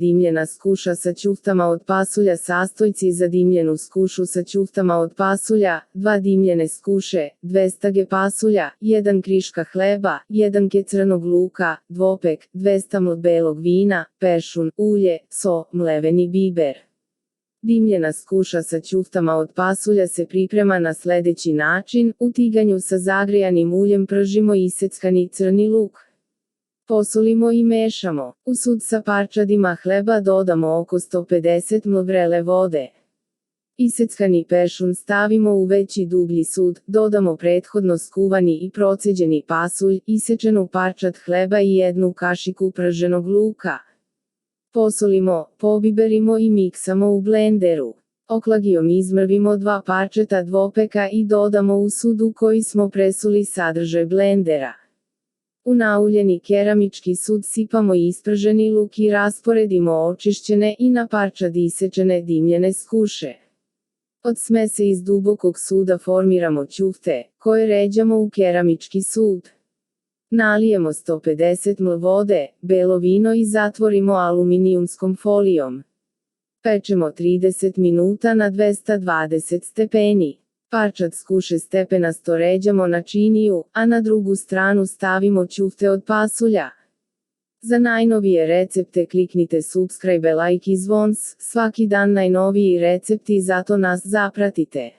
Dimljena skuša sa ćuftama od pasulja. Sastojci za dimljenu skušu sa ćuftama od pasulja: 2 dimljene skuše, 200 g pasulja, 1 kriška hleba, 1 ke crnog luka, dvopek, 200 ml belog vina, peršun, ulje, so, mleveni biber. Dimljena skuša sa ćuftama od pasulja se priprema na sledeći način: u tiganju sa zagrejanim uljem pržimo iseckani crni luk. Posolimo i mešamo. U sud sa parčadima hleba dodamo oko 150 ml vrele vode. Iseckani peršun stavimo u veći dublji sud, dodamo prethodno skuvani i proceđeni pasulj, isečenu parčad hleba i 1 kašiku prženog luka. Posolimo, pobiberimo i miksamo u blenderu. Oklagijom izmrvimo 2 parčeta dvopeka i dodamo u sud u koji smo presuli sadržaj blendera. U nauljeni keramički sud sipamo isprženi luk i rasporedimo očišćene i na parčad isečene dimljene skuše. Od smese iz dubokog suda formiramo ćufte, koje ređamo u keramički sud. Nalijemo 150 ml vode, belo vino i zatvorimo aluminijumskom folijom. Pečemo 30 minuta na 220 stepeni. Parčad skuše stepenasto ređamo na činiju, a na drugu stranu stavimo ćufte od pasulja. Za najnovije recepte kliknite subscribe, like i zvons, svaki dan najnoviji recepti, zato nas zapratite.